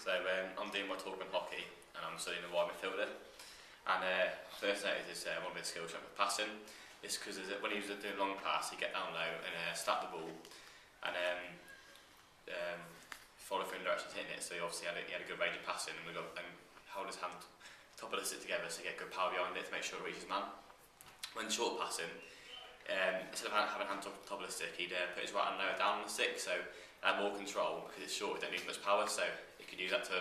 I'm doing my talk on hockey, and I'm studying the wide midfielder. And first notice is one of his skills with passing. It's because when he was doing long pass, he'd get down low and start the ball, and follow through in the direction of hitting it. So he obviously had a good range of passing, and hold his hand top of the stick together so he get good power behind it to make sure it reaches man. When short passing, instead of having hand top of the stick, he'd put his right hand lower down on the stick, so it had more control because it's short. It don't need much power, so he could use that to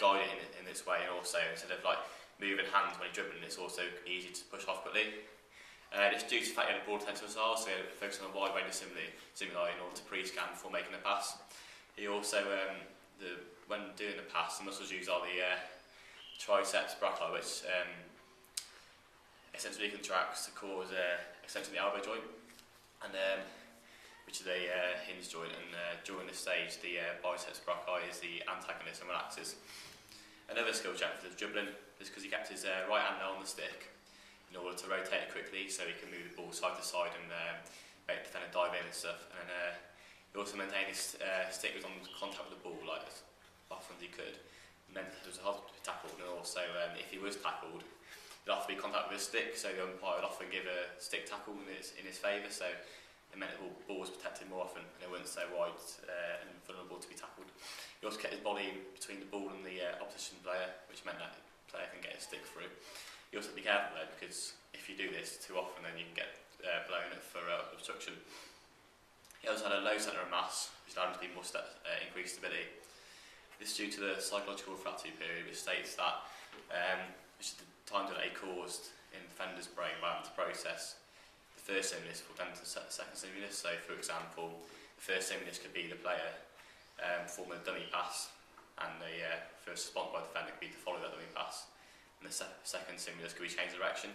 guide it in this way. And also, instead of like moving hands when he's dribbling, it's also easy to push off quickly. It's due to the fact he had a broad attention style, so he had to focus on a wide range of stimuli in order to pre-scan before making a pass. He also, when doing the pass, the muscles used are the triceps brachii, which essentially contracts to cause essentially the elbow joint, and which is a hinge joint. And during this stage, the biceps brachii is the antagonist and relaxes. Another skill check for the dribbling is because he kept his right hand on the stick in order to rotate it quickly, so he can move the ball side to side and make the defender dive in and stuff. And he also maintained his stick was on contact with the ball like as often as he could. And then it was hard to be tackled, and also if he was tackled, it'd have to be contact with his stick, so the umpire would often give a stick tackle in his favour, so it meant the ball was protected more often, and it wasn't so wide and vulnerable to be tackled. He also kept his body between the ball and the opposition player, which meant that the player can get his stick through. You also have to be careful though, because if you do this too often, then you can get blown up for obstruction. He also had a low centre of mass, which allowed him to be more increased stability. This is due to the psychological refractory period, which states that which is the time delay caused in the defender's brain by having to process the first stimulus for then to the second stimulus. So, for example, the first stimulus could be the player performing a dummy pass, and the first response by the defender could be to follow that dummy pass. And the second stimulus could be change direction,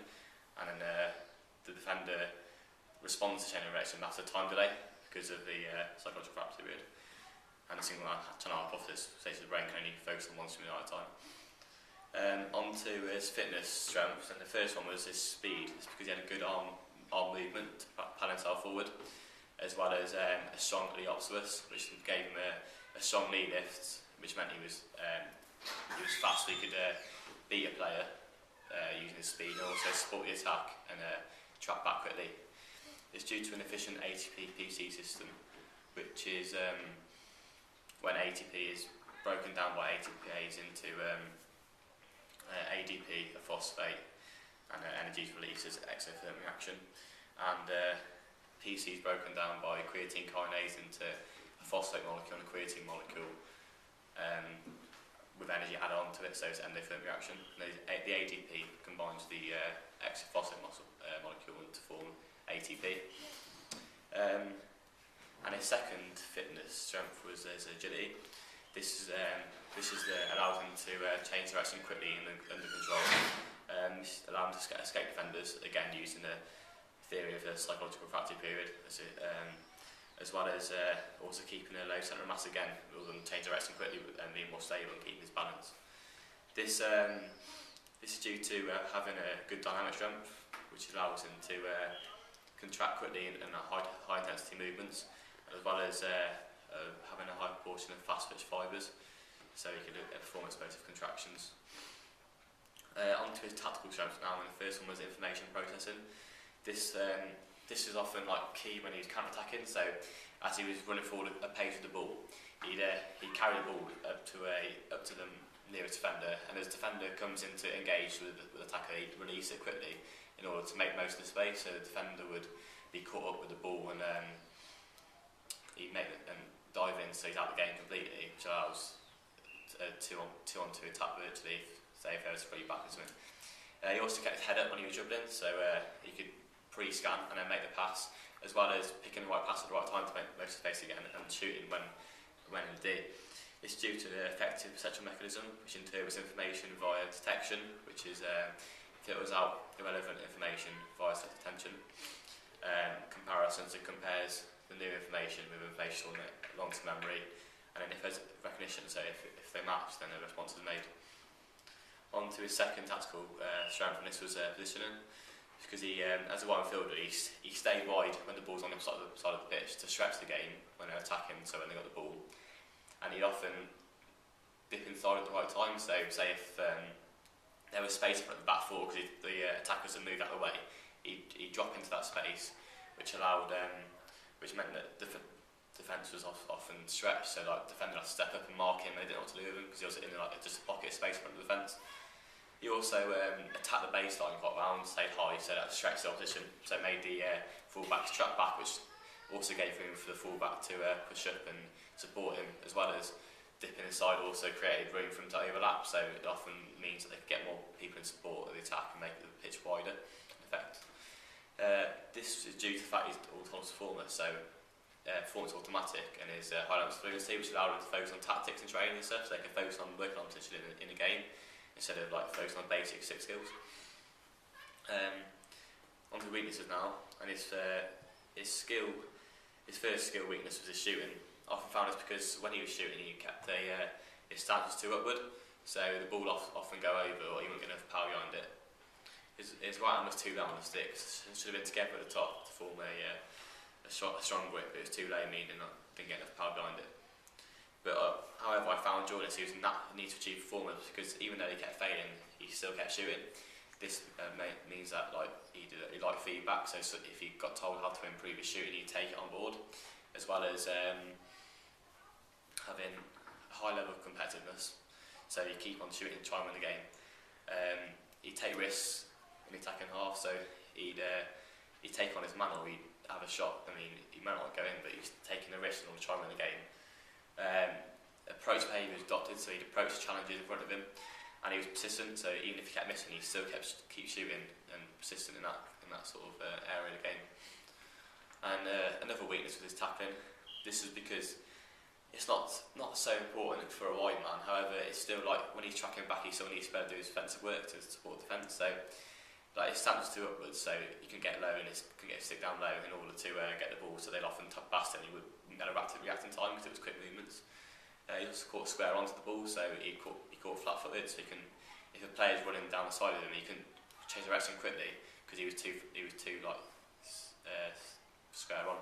and then the defender responds to change direction. That's a time delay because of the psychological refractory period. And the single channel hypothesis states the brain can only focus on one stimuli at a time. On to his fitness strengths, and the first one was his speed. It's because he had a good arm movement to propel himself forward, as well as a strong iliopsoas, which gave him a strong knee lift, which meant he was fast, so he could beat a player using his speed, and also support the attack and track back quickly. It's due to an efficient ATP-PC system, which is when ATP is broken down by ATPase into ADP, a phosphate, and energy is released as exothermic reaction. And PC is broken down by creatine kinase into a phosphate molecule and a creatine molecule with energy added on to it, so it's endothermic reaction. And the ADP combines the exophosphate molecule to form ATP. And his second fitness strength was his agility. This allows him to change direction quickly and under control. This allows him to escape defenders, again using the theory of the psychological refractory period, as well as also keeping a low centre of mass again, rather than change direction quickly and being more stable and keeping his balance. This is due to having a good dynamic strength, which allows him to contract quickly and high intensity movements, as well as having a high proportion of fast twitch fibres, so he could perform explosive contractions. On to his tactical strengths now, and the first one was information processing. This is often like key when he's counter-attacking, so as he was running forward a pace with the ball, he'd carry the ball up to the nearest defender, and as the defender comes in to engage with the attacker, he'd release it quickly in order to make most of the space, so the defender would be caught up with the ball, and he'd make it and dive in, so he's out of the game completely, which allows a two-on-two attack virtually, say if there was 3 back or something. He also kept his head up when he was dribbling, so he could pre-scan and then make the pass, as well as picking the right pass at the right time to make most of the space again, and shooting when he did. It's due to the effective perceptual mechanism, which interprets information via detection, which is filters out irrelevant information via set attention. Comparisons, it compares the new information with information on long-term memory, and then if there's recognition, so if they match, then a response is made. On to his second tactical strength, and this was positioning, because he, as a wide fielder, he stayed wide when the ball's on the side of the pitch to stretch the game when they're attacking, so when they got the ball. And he'd often dip inside at the right time. So say if there was space in front of the back four because the attackers had moved out of the way, he'd drop into that space, which meant that the defence was often stretched. So like the defender had to step up and mark him. They didn't know what to do with him because he was in like just a pocket of space in front of the defence. He also attacked the baseline quite round, stayed high, so that stretched the opposition. So it made the full-backs track back, which also gave room for the full-back to push up and support him, as well as dipping inside also created room for him to overlap. So it often means that they could get more people in support of the attack and make the pitch wider, in effect. This is due to the fact he's an autonomous performer, so performance automatic, and his high level of fluency, which allowed him to focus on tactics and training and stuff, so they can focus on working on position in a game instead of like focusing on basic stick skills. On to weaknesses now, and his first skill weakness was his shooting. I often found this because when he was shooting, he kept his stance was too upward, so the ball often go over, or he wouldn't get enough power behind it. His right hand was too low on the sticks. It should have been together at the top to form a strong grip, but it was too low, meaning I didn't get enough power behind it. But however, I found Jordan he was in that need to achieve performance, because even though he kept failing, he still kept shooting. This means that he liked feedback, so if he got told how to improve his shooting, he'd take it on board, as well as having a high level of competitiveness. So he'd keep on shooting and try and win the game. He'd take risks in the attacking half, so he'd take on his man, or he'd have a shot. I mean, he might not go in, but he's taking a risk in order to try and win the game. Approach behaviour was adopted, so he'd approach challenges in front of him, and he was persistent. So even if he kept missing, he still keep shooting and persistent in that sort of area of the game. And another weakness was his tackling. This is because it's not so important for a wide man. However, it's still like when he's tracking back, he still needs to be able to do his defensive work to support defence. So like his stance was too upwards, so you can get low and can get stick down low in order to get the ball. So they'd often tap past and he would get a rapid reacting time because it was quick movements. He also caught square onto the ball, so he caught flat-footed. So if a player's running down the side of him, he can change direction quickly because he was too square on.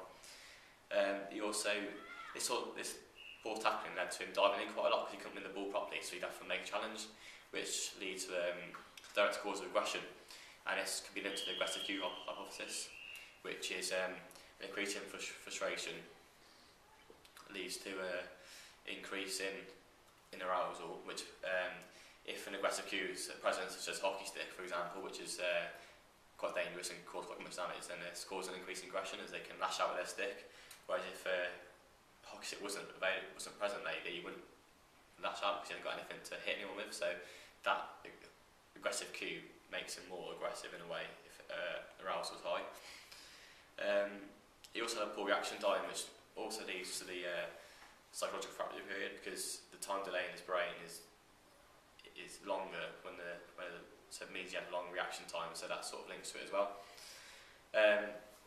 This poor tackling led to him diving in quite a lot because he couldn't win the ball properly, so he'd have to make a challenge, which leads to direct cause of aggression. And this can be linked to the aggressive cue hypothesis, which is increasing frustration leads to increase in arousal, which if an aggressive cue is present, such as hockey stick, for example, which is quite dangerous and cause quite much damage, then this causes an increase in aggression as they can lash out with their stick. Whereas if hockey stick wasn't present, maybe you wouldn't lash out because you haven't got anything to hit anyone with. So that aggressive cue makes him more aggressive in a way if arousal is high. He also had a poor reaction time, which also leads to the psychological fracture period, because the time delay in his brain is longer so it means he had a long reaction time, so that sort of links to it as well.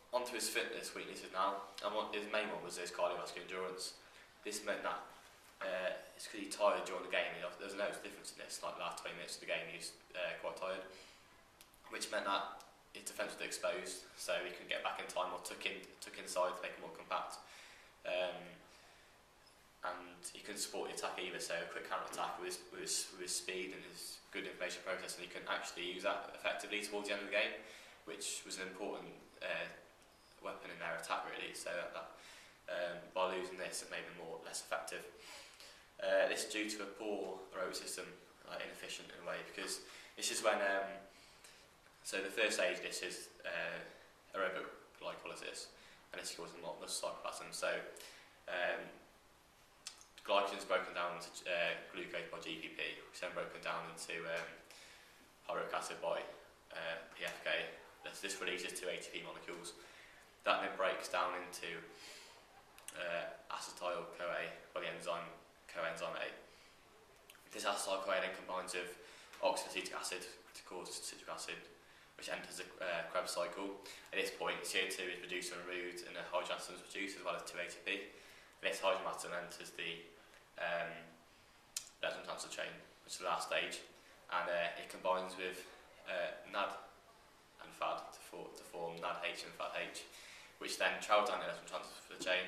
Onto his fitness weaknesses now, and his main one was his cardiovascular endurance. This meant that it's because he tired during the game. There's no difference in this, like the last 20 minutes of the game he was quite tired, which meant that his defence was exposed, so he couldn't get back in time or took inside to make it more compact. And he couldn't support the attack either, so a quick counter-attack with his speed and his good information processing, he couldn't actually use that effectively towards the end of the game, which was an important weapon in their attack really, so that by losing this it made them less effective. This is due to a poor aerobic system, inefficient in a way, because this is when so the first stage, this is aerobic glycolysis, and this causes muscle cytoplasm. So glycogen is broken down into glucose by GPP, which is then broken down into pyruvic acid by PFK. This releases two ATP molecules. That then breaks down into acetyl-CoA by the enzyme coenzyme A. This acetyl-CoA then combines with oxaloacetic acid to cause citric acid, which enters the Krebs cycle. At this point, CO2 is reduced and removed, and a hydrogen atom is produced, as well as 2 ATP. And this hydrogen atom enters the electron transfer chain, which is the last stage, and it combines with NAD and FAD to form NADH and FADH, which then travels down the electron transfer chain,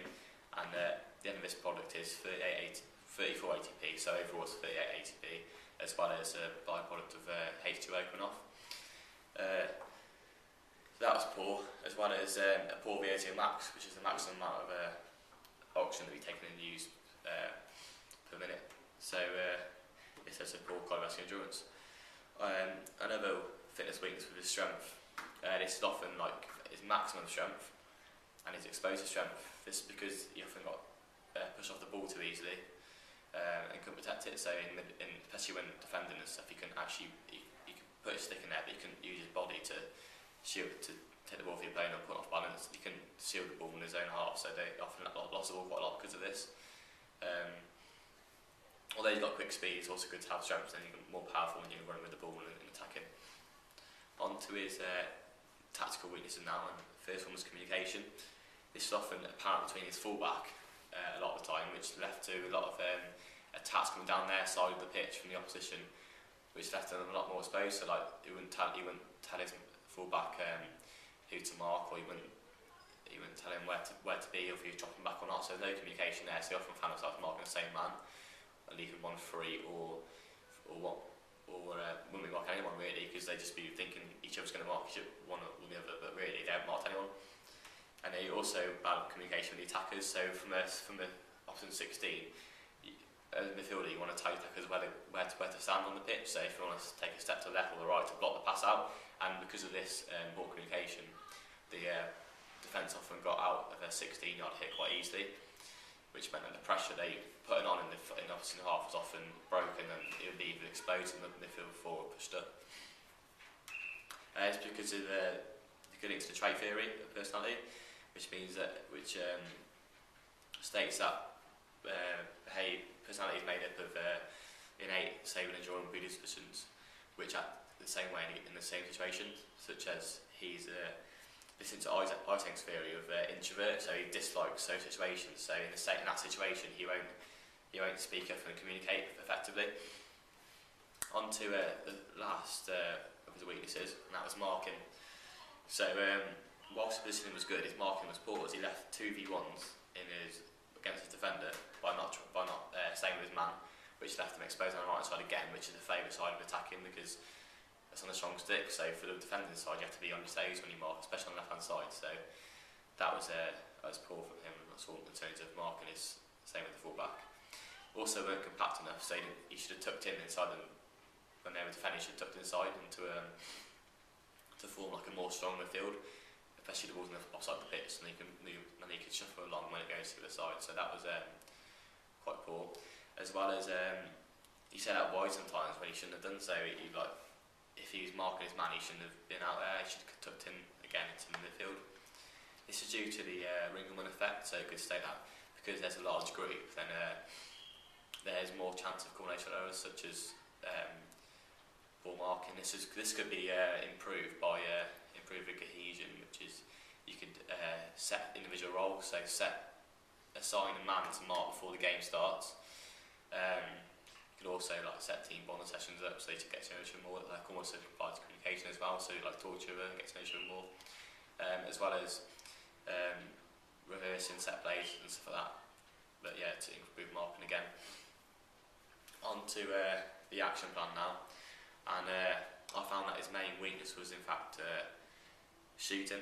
and the end of this product is 38 34 ATP, so overall it's 38 ATP, as well as a byproduct of H2O coming off. So that was poor, as well as a poor VO2 max, which is the maximum amount of oxygen that we take in and use per minute. So it says a poor cardiovascular endurance. Another fitness weakness with his strength. This is often like his maximum strength and his exposure strength. This is because he often got pushed off the ball too easily and couldn't protect it. So especially when defending and stuff, he can put his stick in there, but he couldn't use his body to shield, to take the ball for your opponent and put off balance. He couldn't shield the ball in his own half, so they often lost the ball quite a lot because of this. Although he's got quick speed, it's also good to have strength, and you're more powerful when you're running with the ball and attacking. On to his tactical weaknesses now, and the first one was communication. This is often apparent between his fullback a lot of the time, which left to a lot of attacks coming down their side of the pitch from the opposition, which left them a lot more exposed. So like he wouldn't tell his fullback who to mark, or he wouldn't tell him where to be, or if he was dropping back or not. So no communication there. So he often found himself marking the same man, and leaving one free, or wouldn't be marking anyone really, because they'd just be thinking each other's going to mark one or the other, but really they haven't marked anyone. And they also bad communication with the attackers. So from the opposite 16, as a midfielder, you want to tell your attackers where to stand on the pitch. So if you want to take a step to the left or the right to block the pass out, and because of this poor communication, the defence often got out of their 16-yard hit quite easily, which meant that the pressure they put on in the opposite half was often broken, and it would be either exposed in the midfield before or pushed up. It's because of the good into the trait theory of personality, which states that personality is made up of innate, saving, enduring predispositions, which act the same way in the same situations, such as he's listening to Eysenck's theory of introvert, so he dislikes social situations. So in that situation, he won't speak up and communicate effectively. On to the last of his weaknesses, and that was marking. So whilst his positioning was good, his marking was poor, as he left 2v1s against his defender by not staying with his man, which left him exposed on the right side again, which is the favourite side of attacking, because it's on the strong stick. So for the defending side, you have to be on your toes when you mark, especially on the left hand side. So that was poor for him. That's all in terms of marking. Is same with the fullback. Also weren't compact enough, so he should have tucked in inside them when they were defending. He should have tucked inside and to form like a more strong midfield, especially the balls on the offside of the pitch, and he can move and he can shuffle along when it goes to the side. So that was quite poor, as well as he set out wide sometimes when he shouldn't have done so. If he was marking his man, he shouldn't have been out there. He should have tucked in again into the midfield. This is due to the Ringelmann effect. So you could state that because there's a large group, then there's more chance of coordination errors, such as ball marking. This could be improved by improving cohesion, which is you could set individual roles. So assign a man to mark before the game starts. You could also set team bonding sessions up so you get to know each other more. That can also apply to communication as well. So talk to each other and get to know each other more, as well as reversing set plays and stuff like that. But yeah, to improve marking again. On to the action plan now, and I found that his main weakness was in fact shooting.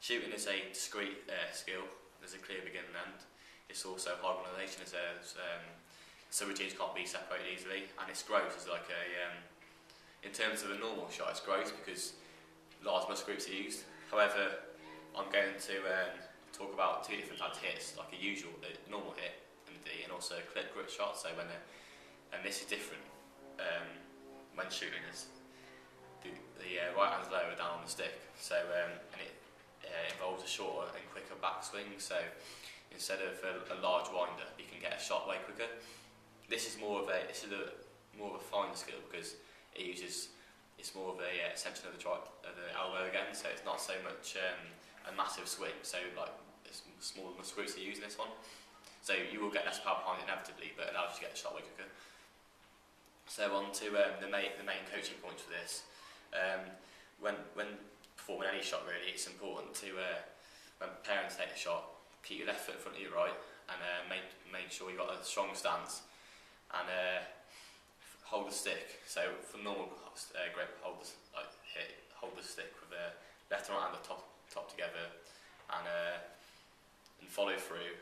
Shooting is a discrete skill. There's a clear beginning and end. It's also high organisation. So routines can't be separated easily, and its growth is like in terms of a normal shot, it's growth because large muscle groups are used. However, I'm going to talk about two different types of hits, like a normal hit and also a clip grip shot. So and this is different when shooting. Is the right hand's lower down on the stick, so and it involves a shorter and quicker backswing. So instead of a large winder, you can get a shot way quicker. This is more of a fine skill because it's more of a extension of the elbow again. So it's not so much a massive swing. So it's smaller muscle groups are using this one. So you will get less power behind it inevitably, but it allows you to get the shot way quicker. So on to the main coaching points for this. When performing any shot, really, it's important to when preparing to take a shot, keep your left foot in front of your right, and make sure you've got a strong stance and hold the stick. So for normal grip, hold the stick with the left and right hand top together, and follow through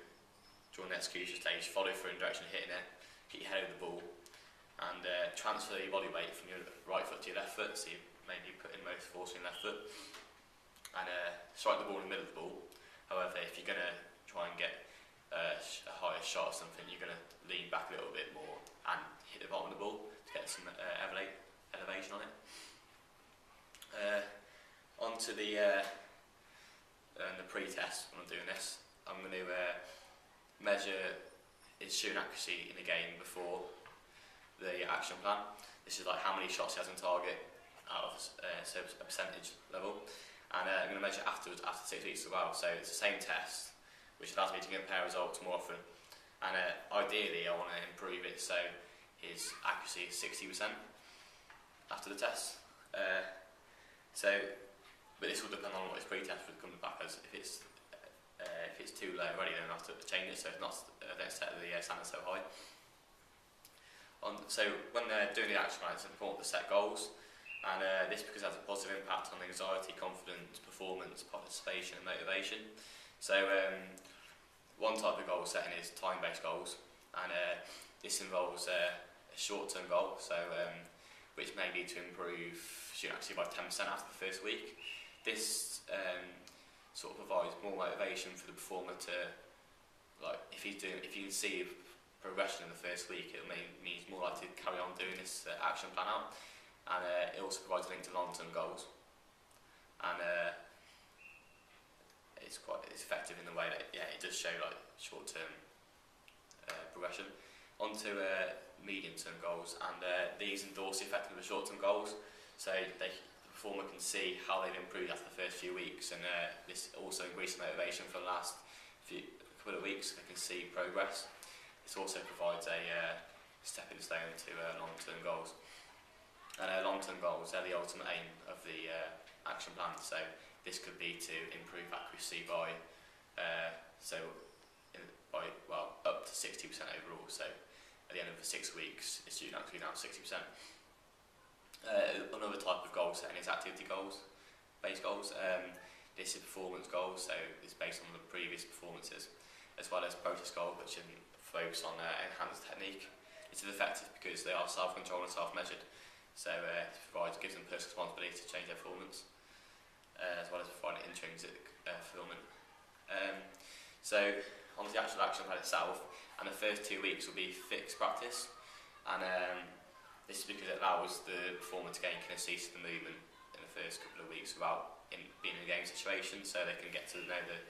during the execution stage. Follow through in the direction of hitting it. Keep your head over the ball, and transfer your body weight from your right foot to your left foot. So you maybe put in most force on your left foot, and strike the ball in the middle of the ball. However, if you're going to try and get a higher shot or something, you're going to lean back a little bit more and hit the bottom of the ball to get some elevation on it. Onto the pre-test. When I'm doing this, I'm going to measure his shooting accuracy in the game before the action plan. This is like how many shots he has on target out of a percentage level, and I'm going to measure afterwards after 6 weeks as well. So it's the same test, which allows me to compare results more often. And ideally, I want to improve it so his accuracy is 60% after the test. But this will depend on what his pre-test will come back as. If it's too low already, then I have to change it so it's not don't set the standard so high. So when they're doing the action plan, it's important to set goals, and this because it has a positive impact on anxiety, confidence, performance, participation, and motivation. So one type of goal setting is time-based goals, and this involves a short-term goal, so which may be to improve shooting accuracy by 10% after the first week. This sort of provides more motivation for the performer to, like, if you can see progression in the first week, it means he's more likely to carry on doing this action plan out, and it also provides a link to long-term goals, and it's effective in the way that it does show like short-term progression. Onto medium-term goals, and these endorse the effect of the short-term goals, so the performer can see how they've improved after the first few weeks, and this also increases motivation for the last couple of weeks. They can see progress. This also provides a stepping stone to long-term goals. And long-term goals, they're the ultimate aim of the action plan. So this could be to improve accuracy by up to 60% overall. So at the end of the 6 weeks, it's actually now 60%. Another type of goal setting is activity goals, based goals. This is performance goals, so it's based on the previous performances, as well as process goals, which focus on enhanced technique. This is effective because they are self-controlled and self-measured, so it gives them personal responsibility to change their performance, as well as providing intrinsic fulfillment. So on to the actual action plan itself, and the first 2 weeks will be fixed practice, and this is because it allows the performer to gain kinesthesis of the movement in the first couple of weeks without being in a game situation, so they can get to know the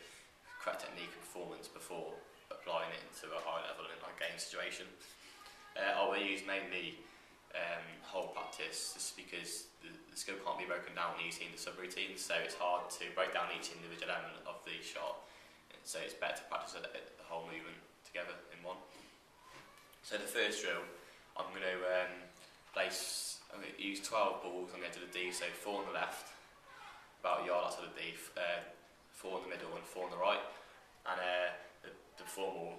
correct technique and performance before applying it into a high level in a game situation. I will use mainly whole practice, just because the skill can't be broken down easily into sub-routines, so it's hard to break down each individual element of the shot, so it's better to practice the whole movement together in one. So the first drill, I'm going to use 12 balls on the edge of the D, so 4 on the left, about a yard outside the D, 4 in the middle and 4 on the right, and the performer will,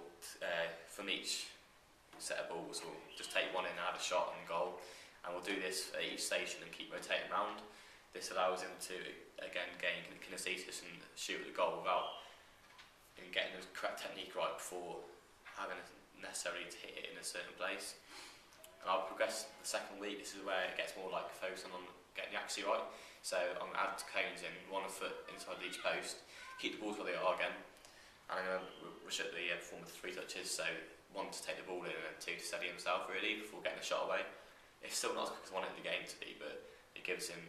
from each set of balls, will just take one in and have a shot on goal, and we'll do this at each station and keep rotating around. This allows him to again gain kinesthesis and shoot at the goal without getting the correct technique right before having necessarily to hit it in a certain place. And I'll progress the second week. This is where it gets more like focusing on getting the accuracy right. So I'm going to add cones in, 1 foot inside each post, keep the balls where they are again, and I'm going to rush at the performer with 3 touches, so 1 to take the ball in and 2 to steady himself really before getting the shot away. It's still not as quick as I wanted the game to be, but it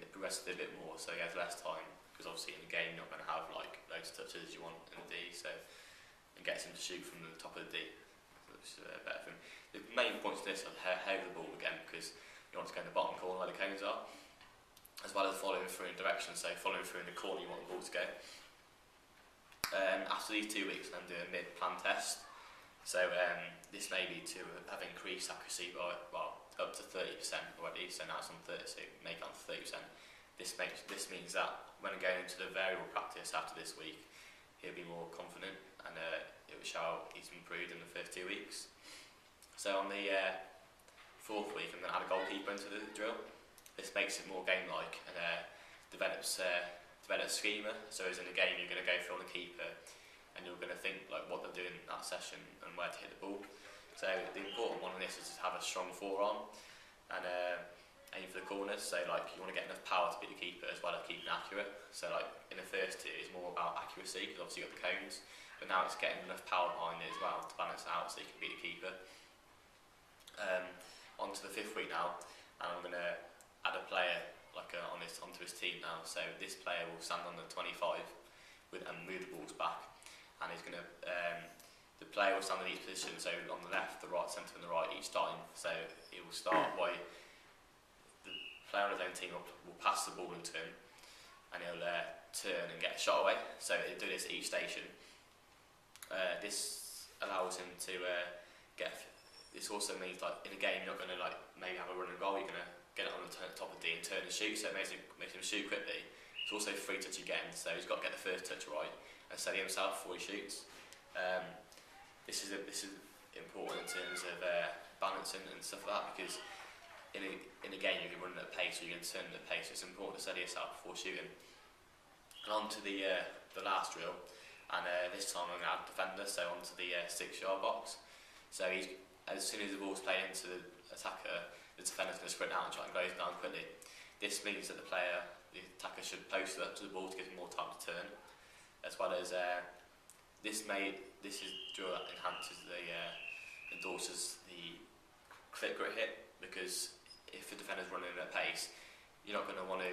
progresses a bit more, so he has less time, because obviously in the game you're not going to have like loads of touches as you want in the D, so it gets him to shoot from the top of the D, which is better for him. The main points to this are head of the ball again, because you want to go in the bottom corner where the cones are, as well as following through in direction, so following through in the corner you want the ball to go. After these 2 weeks, I'm doing a mid-plan test, so this may be to have increased accuracy by up to 30% already, so now it's on 30, so make it on 30%. This means that when going into the variable practice after this week, he'll be more confident, and it will show he's improved in the first 2 weeks. So on the 4th week, I'm going to add a goalkeeper into the drill. This makes it more game-like and develops schema. So as in a game, you're going to go through on the keeper, and you're going to think like what they're doing in that session and where to hit the ball. So the important one in this is to have a strong forearm and aim for the corners. So like you want to get enough power to beat the keeper as well as keeping accurate. So like in the first 2, it's more about accuracy because obviously you've got the cones, but now it's getting enough power behind it as well to balance it out so you can beat the keeper. On to the 5th week now, and I'm going to add a player onto his team now. So this player will stand on the 25 and move the balls back, and he's going to the player will stand in each position, so on the left, the right, centre and the right each time. So he will start by the player on his own team will pass the ball into him, and he'll turn and get a shot away. So he'll do this at each station. This allows him to get. This also means like in a game you're not going to like maybe have a run and goal. You're going to get it on the top of D and turn and shoot. So it makes him shoot quickly. It's also free touch again, so he's got to get the first touch right and steady himself before he shoots. This is important in terms of balancing and stuff like that, because in a game you can run at a pace or you can turn at a pace. It's important to steady yourself before shooting. And on to the last drill, and this time I'm going to add a defender, so onto the 6-yard box. So as soon as the ball's played into the attacker, the defender's going to sprint out and try and close down quickly. This means that the attacker should post up to the ball to give him more time to turn, as well as this drill that endorses the quick grit hit, because if the defender's running at pace, you're not going to want to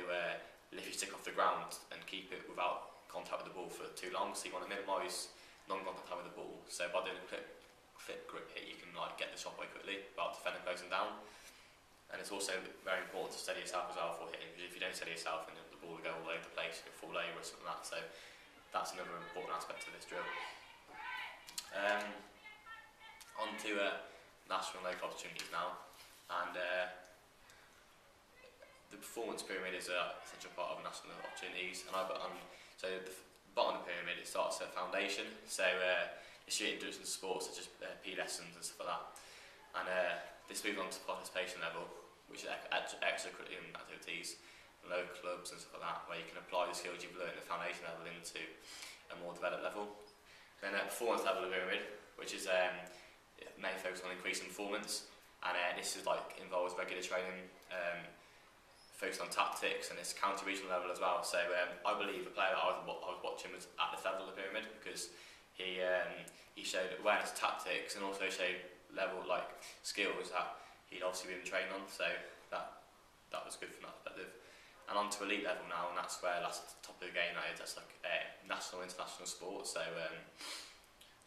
lift your stick off the ground and keep it without contact with the ball for too long. So you want to minimise non-contact time with the ball. So by doing a quick grip hit, you can like get the shot away quickly without the defender closing down. And it's also very important to steady yourself as well before hitting, because if you don't steady yourself, then the ball will go all over the place, it'll fall over or something like that. So that's another important aspect of this drill. On to national and local opportunities now, and the performance pyramid is an essential part of national opportunities. And I've got so the bottom of the pyramid, it starts at foundation. So it's your introduction to sports such as P lessons and stuff like that. And this moves on to participation level, which is extracurricular activities, local clubs and stuff like that, where you can apply the skills you've learned at foundation level into a more developed level. Then at performance level of the pyramid, which is mainly focused on increasing performance, and this is like involves regular training, focused on tactics, and it's county regional level as well. So I believe the player that I was watching was at this level of the pyramid, because he showed awareness of tactics and also showed level like skills that he'd obviously been trained on. So that was good from that perspective. And on to elite level now, and that's where that's the top of the game. That's like national, international sport. So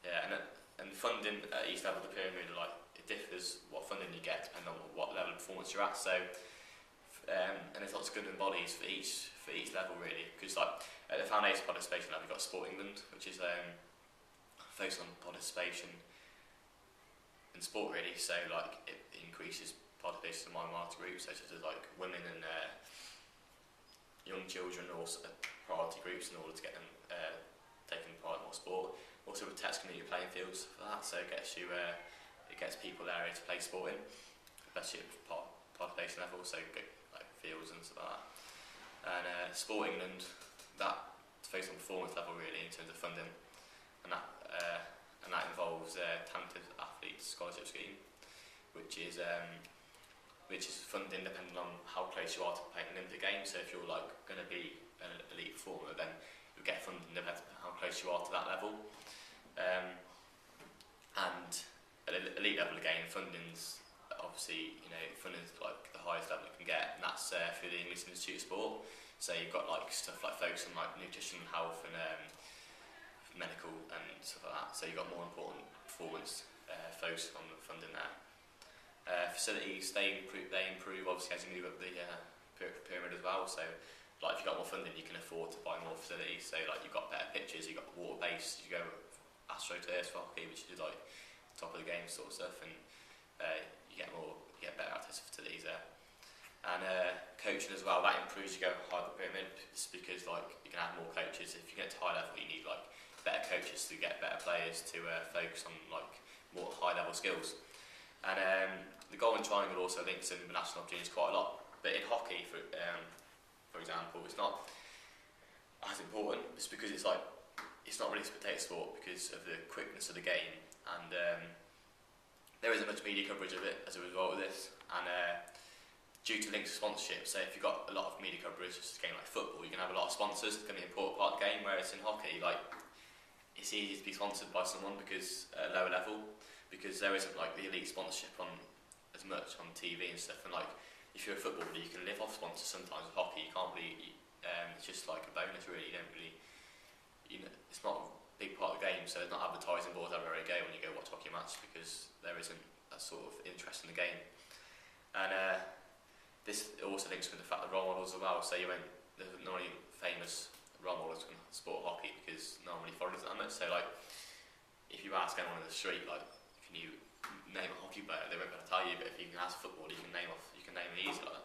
yeah, and funding at each level of the pyramid, like it differs what funding you get depending on what level of performance you're at. So and there's lots of good bodies for each level really, because like at the foundation participation level, you've got Sport England, which is focused on participation in sport really. So like it increases participation in minority groups such as like women and young children, or priority groups, in order to get them taking part in more sport. Also protects community playing fields for that, so it gets people there to play sport in, especially at participation level, so good, like fields and stuff like that. And Sport England, that focused on performance level really in terms of funding, and that involves talented athletes scholarship scheme, which is funding depending on how close you are to playing an Olympic game. So if you're like going to be an elite performer, then you'll get funding depending on how close you are to that level. And at elite level again, funding's obviously, funding's like the highest level you can get, and that's through the English Institute of Sport. So you've got like stuff like focus on like nutrition, health, and medical and stuff like that. So you've got more important performance focus on the funding there. Facilities, they improve obviously as you move up the pyramid as well. So like if you've got more funding, you can afford to buy more facilities. So like you've got better pitches, you've got water based, you go AstroTurf hockey, which is like top of the game sort of stuff, and you get better access to facilities there. And coaching as well, that improves. You go higher up the pyramid, it's because like you can add more coaches. If you get to high level, you need like better coaches to get better players to focus on like more high level skills. And the Golden Triangle also links in the national opportunities quite a lot. But in hockey, for example, it's not as important. It's because it's not really a spectator sport because of the quickness of the game, and there isn't much media coverage of it as a result of this. And due to links to sponsorship, so if you've got a lot of media coverage, just a game like football, you can have a lot of sponsors. It's going to be an important part of the game. Whereas in hockey, like, it's easy to be sponsored by someone because at a lower level, because there isn't like the elite sponsorship on as much on TV and stuff. And like, if you're a footballer, you can live off sponsors sometimes. With hockey, you can't really. It's just like a bonus, really. You don't really, it's not a big part of the game, so there's not advertising boards everywhere you go when you go watch a hockey match, because there isn't that sort of interest in the game. And this also links with the fact that role models as well. So there's not really famous role models in sport hockey because no one really follows that much. So like, if you ask anyone in the street, like, can you name a hockey player, they won't be able to tell you. But if you can ask football, you can name it easily.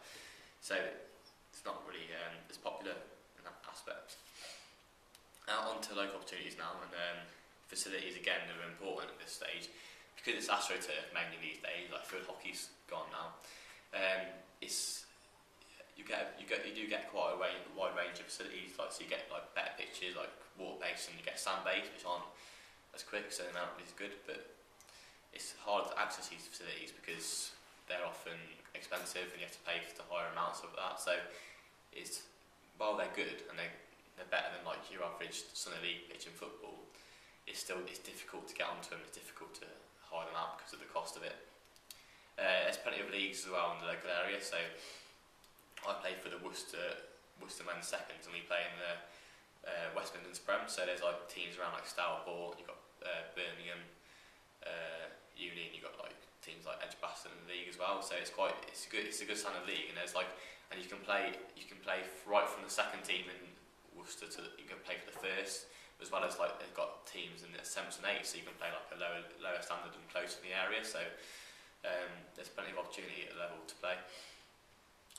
So it's not really as popular in that aspect. Now on to local opportunities now, and facilities again are important at this stage because it's AstroTurf mainly these days. Like field hockey's gone now. You do get quite a wide range of facilities. Like, so you get like better pitches, like water based, and you get sand based, which aren't as quick, so they're not really as good. But it's hard to access these facilities because they're often expensive and you have to pay for the higher amounts of that. So while they're good and they're better than like your average Sunday League pitch in football, it's difficult to get onto them. It's difficult to hire them out because of the cost of it. There's plenty of leagues as well in the local area. So I play for the Worcester men's seconds, and we play in the West Midlands Prem. So there's like teams around like Stourport, you've got Birmingham, Uni, and you've got like teams like Edgbaston in the league as well. So it's a good standard league, and you can play right from the second team in Worcester you can play for the first, as well as like they've got teams in the 7th and 8th, so you can play like a lower standard and close to the area. So there's plenty of opportunity at the level to play.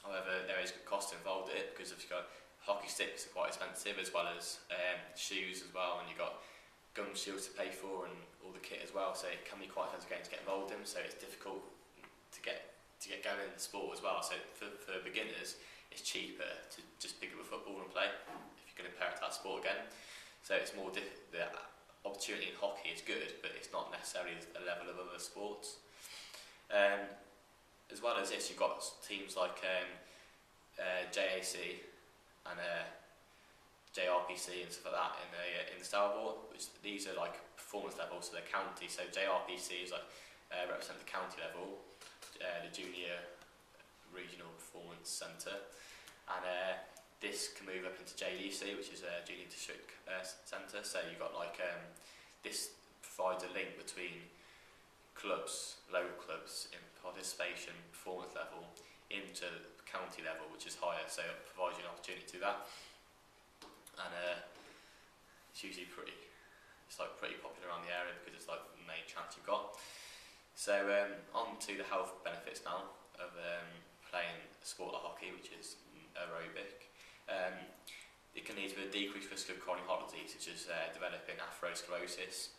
However, there is cost involved in it because if you've got hockey sticks are quite expensive, as well as shoes as well, and you've got gum shields to pay for and all the kit as well. So it can be quite expensive to get involved in. So it's difficult to get going in the sport as well. So for beginners, it's cheaper to just pick up a football and play if you're going to pair it to that sport again. So it's more the opportunity in hockey is good, but it's not necessarily a level of other sports. As well as this, you've got teams like JAC and JRPC and stuff like that in the Stourport, which these are like performance levels, so they're county. So JRPC is like represent the county level, the Junior Regional Performance Centre, and this can move up into JDC, which is a Junior District Centre. So you've got like this provides a link between clubs, local clubs in participation performance level into county level, which is higher, so it provides you an opportunity to do that. And it's usually pretty popular around the area because it's like the main chance you've got. So on to the health benefits now of playing a sport like hockey, which is aerobic. It can lead to a decreased risk of chronic heart disease, such as developing atherosclerosis,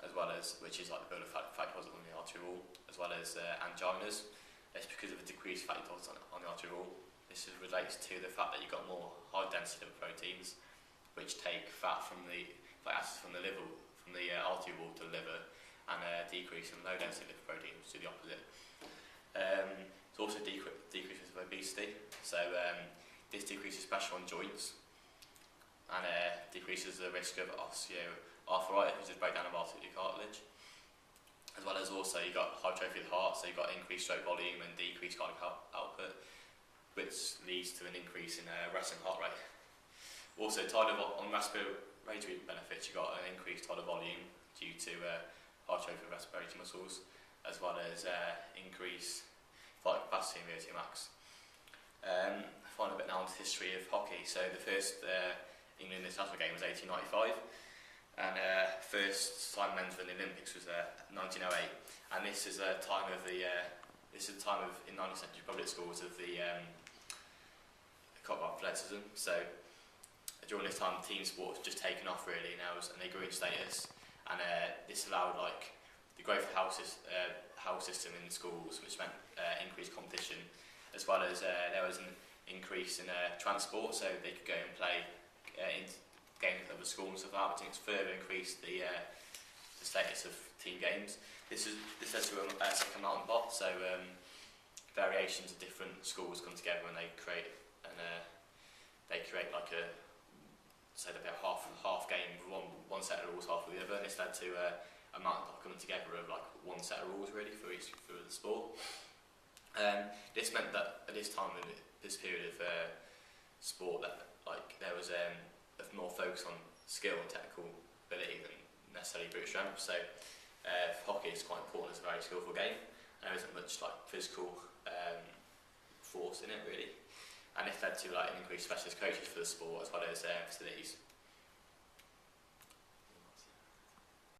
as well as, which is like the build of fatty deposits on the artery wall, as well as anginas. It's because of a decreased fatty deposits on the artery wall. This relates to the fact that you've got more high density lipoproteins, which take fat from the liver, from the artery wall to the liver, and decrease in low density lipoproteins, which is the opposite. It's also decreases of obesity. So this decreases pressure on joints and decreases the risk of osteoarthritis, which is breakdown of articular cartilage. As well as also you've got hypertrophy of the heart, so you've got increased stroke volume and decreased cardiac output, which leads to an increase in resting heart rate. Also, on respiratory benefits, you've got an increased tidal volume due to hypertrophy of respiratory muscles, as well as increased vital capacity in VO2 max. Find a bit now on the history of hockey. So the first England international game was 1895. And first time men's in the Olympics was 1908, and this is a time of in 19th century public schools of the athleticism. So during this time, team sports just taken off really now, and they grew in status, and this allowed like the growth of house system in schools, which meant increased competition, as well as there was an increase in transport, so they could go and play in games at other schools and stuff like that, which further increased the status of team games. This led to a second melting pot, so variations of different schools come together and they create like a, say they'll be a half game with one set of rules, half with the other, and this led to a melting pot coming together of like one set of rules really for the sport. This meant that at this time in this period of sport that like there was a more focus on skill and technical ability than necessarily brute strength. So hockey is quite important as a very skillful game, and there isn't much like physical force in it really, and it led to like an increased specialist coaches for the sport as well as facilities.